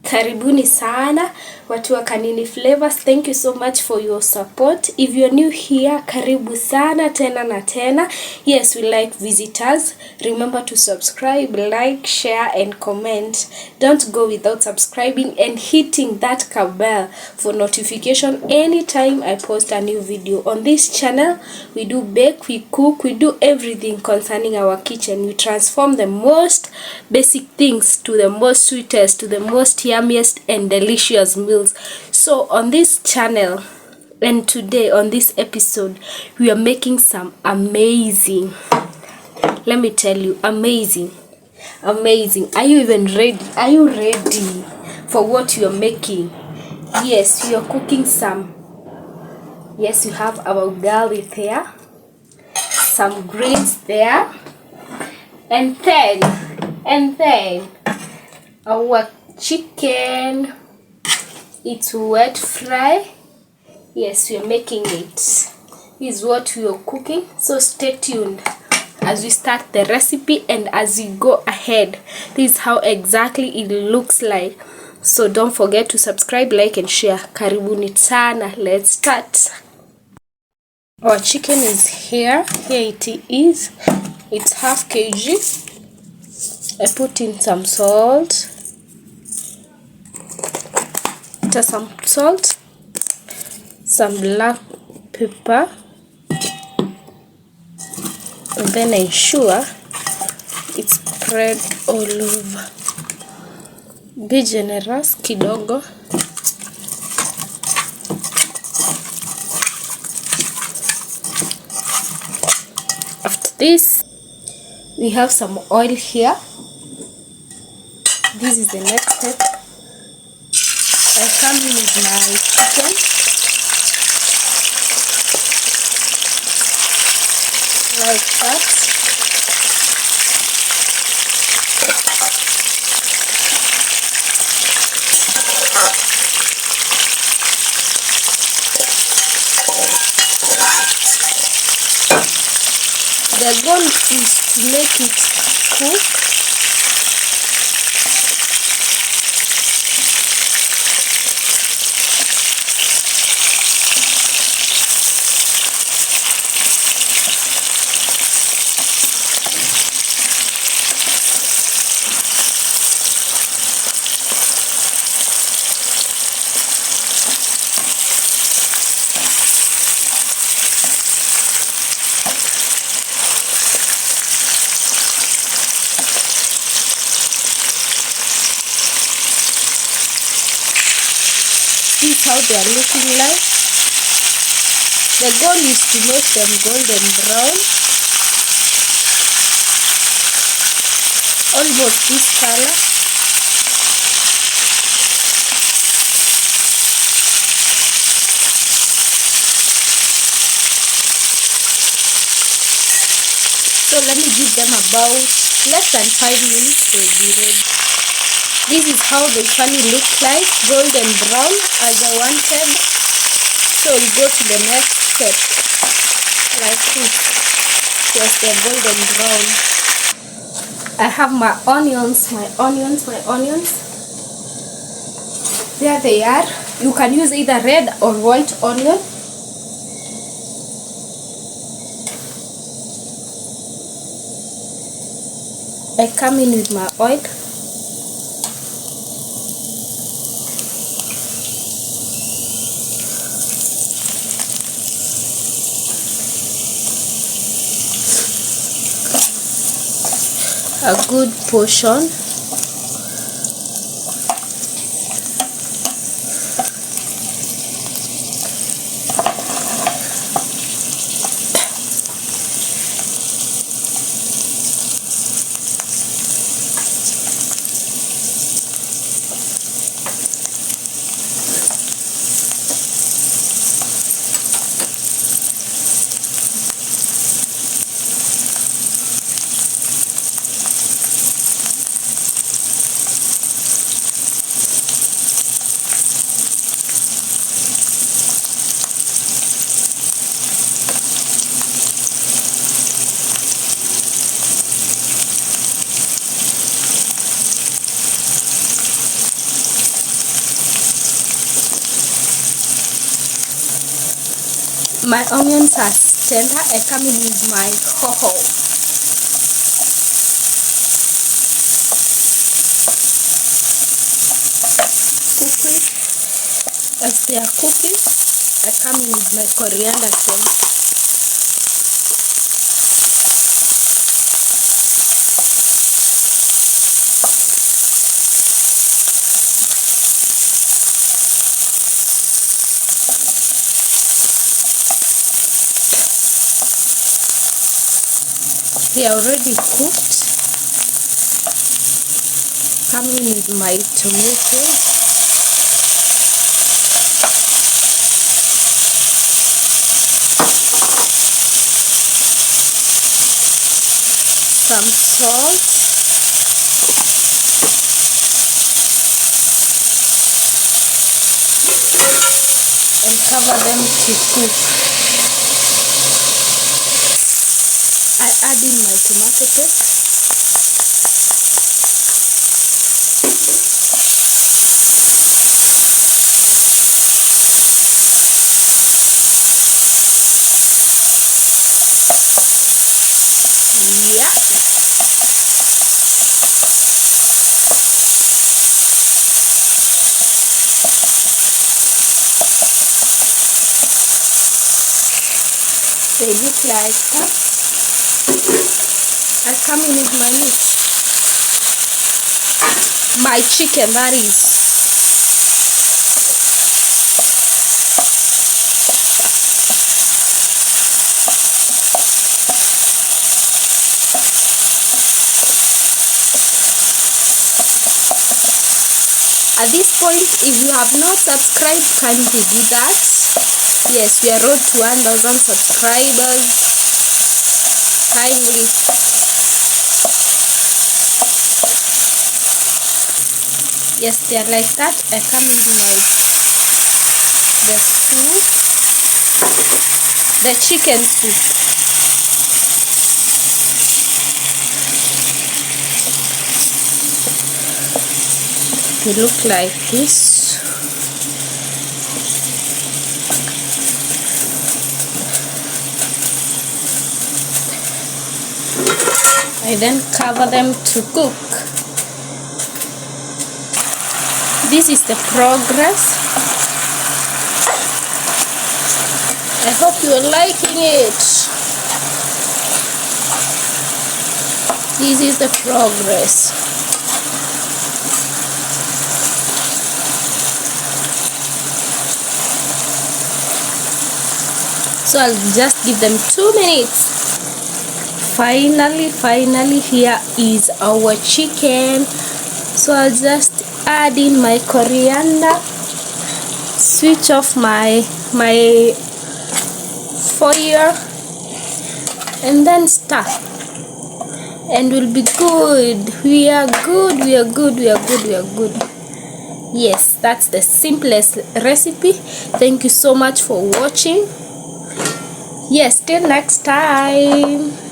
Karibuni sana watu wa Kanini Flavors. Thank you so much for your support. If you're new here, karibu sana tena na tena. Yes, we like visitors. Remember to subscribe, like, share and comment. Don't go without subscribing and hitting that bell for notification anytime I post a new video. On this channel, we do bake, we cook, we do everything concerning our kitchen. We transform the most basic things to the most sweetest, to the most yummiest and delicious meals. So on this channel and today on this episode, we are making some amazing, let me tell you, amazing. Are you even ready? Are you ready for what you are making? Yes, we are cooking some. Yes, you have our ugali there, some greens there, and then our chicken. It's wet fry. Yes, we are making it. This is what we are cooking, so stay tuned as we start the recipe and as we go ahead. This is how exactly it looks like. So don't forget to subscribe, like and share. Karibuni sana. Let's start. Our chicken is here. Here it is. It's half kg. I put in some salt. Some salt, some black pepper, and then ensure it's spread all over. Be generous kidogo. After this, we have some oil here. This is the next step. I come in with my chicken, like that. The goal is to make it cook. This is how they are looking like. The goal is to make them golden brown, almost this color. So let me give them about less than 5 minutes to be ready. This is how they finally look like, golden brown as I wanted. So we'll go to the next step, like this. Yes, they're golden brown. I have my onions. There they are. You can use either red or white onion. I come in with my oil. A good portion. My onions are tender. I come in with my hoho. Cooking. As they are cooking, I come in with my coriander stems. They are already cooked. Coming with my tomatoes. Some salt. And cover them to cook. I add in my tomato paste. Yeah. They look like that. I come in with my meat. My chicken, that is. At this point, if you have not subscribed, kindly do that. Yes, we are road to 1,000 subscribers. Kindly. Yes, they are like that. I come with the soup, the chicken soup. They look like this. I then cover them to cook. This is the progress. I hope you are liking it. This is the progress. So I'll just give them 2 minutes. Finally, here is our chicken. So I'll just add in my coriander, switch off my foil, and then stir, and we'll be good. We are good. Yes, that's the simplest recipe. Thank you so much for watching. Yes, till next time.